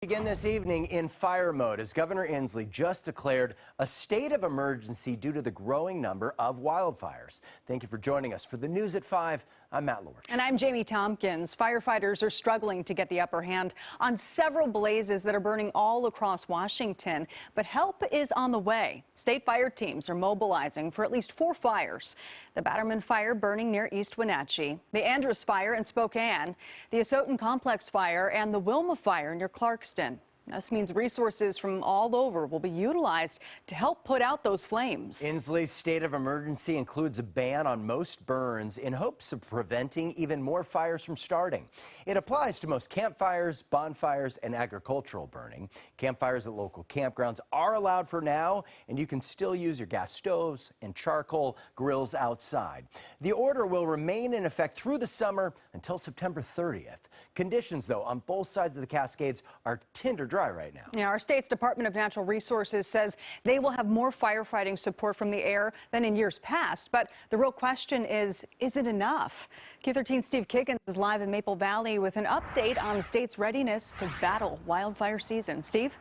Begin this evening in fire mode as Governor Inslee just declared a state of emergency due to the growing number of wildfires. Thank you for joining us for the news at 5. I'm Matt Lorch. And I'm Jamie Tompkins. Firefighters are struggling to get the upper hand on several blazes that are burning all across Washington. But help is on the way. State fire teams are mobilizing for at least 4 fires. The Batterman Fire burning near East Wenatchee, the Andrus Fire in Spokane, the Asotin Complex Fire, and the Wilma Fire near Clarkston. This means resources from all over will be utilized to help put out those flames. Inslee's state of emergency includes a ban on most burns in hopes of preventing even more fires from starting. It applies to most campfires, bonfires, and agricultural burning. Campfires at local campgrounds are allowed for now, and you can still use your gas stoves and charcoal grills outside. The order will remain in effect through the summer until September 30th. Conditions, though, on both sides of the Cascades are tinder dry right now. Yeah, our state's Department of Natural Resources says they will have more firefighting support from the air than in years past. But the real question is it enough? Q13 Steve Kickens is live in Maple Valley with an update on the state's readiness to battle wildfire season. Steve?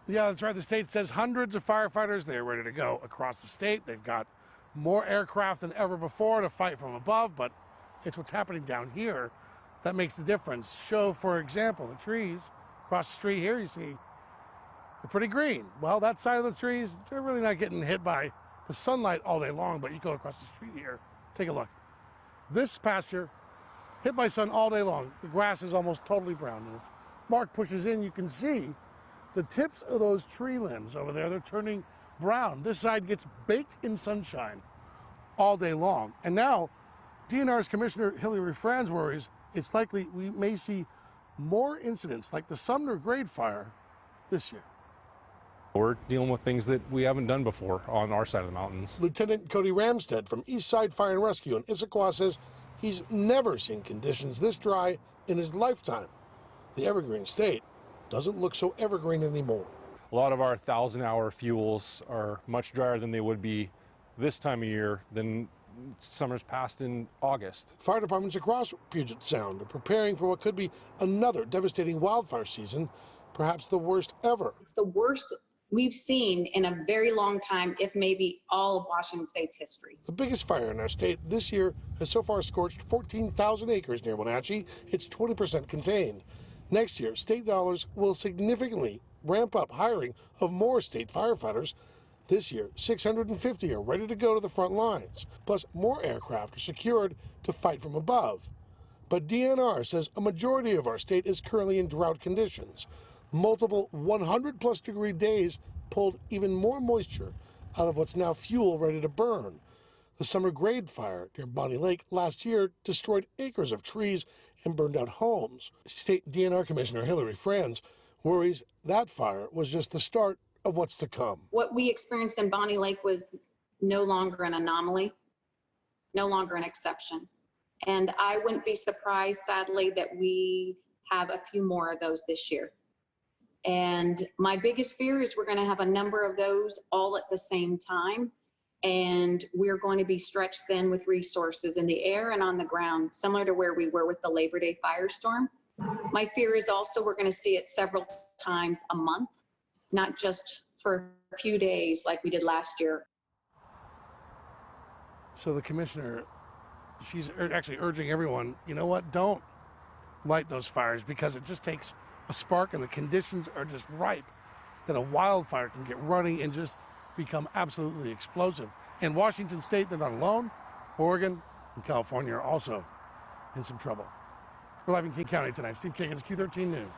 Yeah, that's right. The state says hundreds of firefighters, they're ready to go across the state. They've got more aircraft than ever before to fight from above, but it's what's happening down here that makes the difference. Show, for example, the trees across the street here, you see, they're pretty green. Well, that side of the trees, they're really not getting hit by the sunlight all day long, but you go across the street here, take a look. This pasture, hit by sun all day long. The grass is almost totally brown. And if Mark pushes in, you can see the tips of those tree limbs over there, they're turning brown. This side gets baked in sunshine all day long. And now, DNR's Commissioner Hillary Franz worries it's likely we may see more incidents like the Sumner Grade Fire this year. We're dealing with things that we haven't done before on our side of the mountains. Lieutenant Cody Ramstead from Eastside Fire and Rescue in Issaquah says he's never seen conditions this dry in his lifetime. The Evergreen State doesn't look so evergreen anymore. A lot of our 1,000-hour fuels are much drier than they would be this time of year than summers past in August. Fire departments across Puget Sound are preparing for what could be another devastating wildfire season, perhaps the worst ever. It's the worst we've seen in a very long time, if maybe all of Washington State's history. The biggest fire in our state this year has so far scorched 14,000 acres near Wenatchee. It's 20% contained. Next year, state dollars will significantly ramp up hiring of more state firefighters. This year, 650 are ready to go to the front lines, plus more aircraft are secured to fight from above. But DNR says a majority of our state is currently in drought conditions. Multiple 100-plus degree days pulled even more moisture out of what's now fuel ready to burn. The Summer Grade Fire near Bonnie Lake last year destroyed acres of trees and burned out homes. State DNR Commissioner Hillary Franz worries that fire was just the start of what's to come. What we experienced in Bonnie Lake was no longer an anomaly, no longer an exception. And I wouldn't be surprised, sadly, that we have a few more of those this year. And my biggest fear is we're going to have a number of those all at the same time. And we're going to be stretched thin with resources in the air and on the ground, similar to where we were with the Labor Day firestorm. My fear is also we're going to see it several times a month, not just for a few days like we did last year. So the commissioner, she's actually urging everyone, you know what, don't light those fires because it just takes a spark and the conditions are just ripe that a wildfire can get running and just become absolutely explosive. In Washington State, they're not alone. Oregon and California are also in some trouble. We're live in King County tonight. Steve Kickens, Q13 News.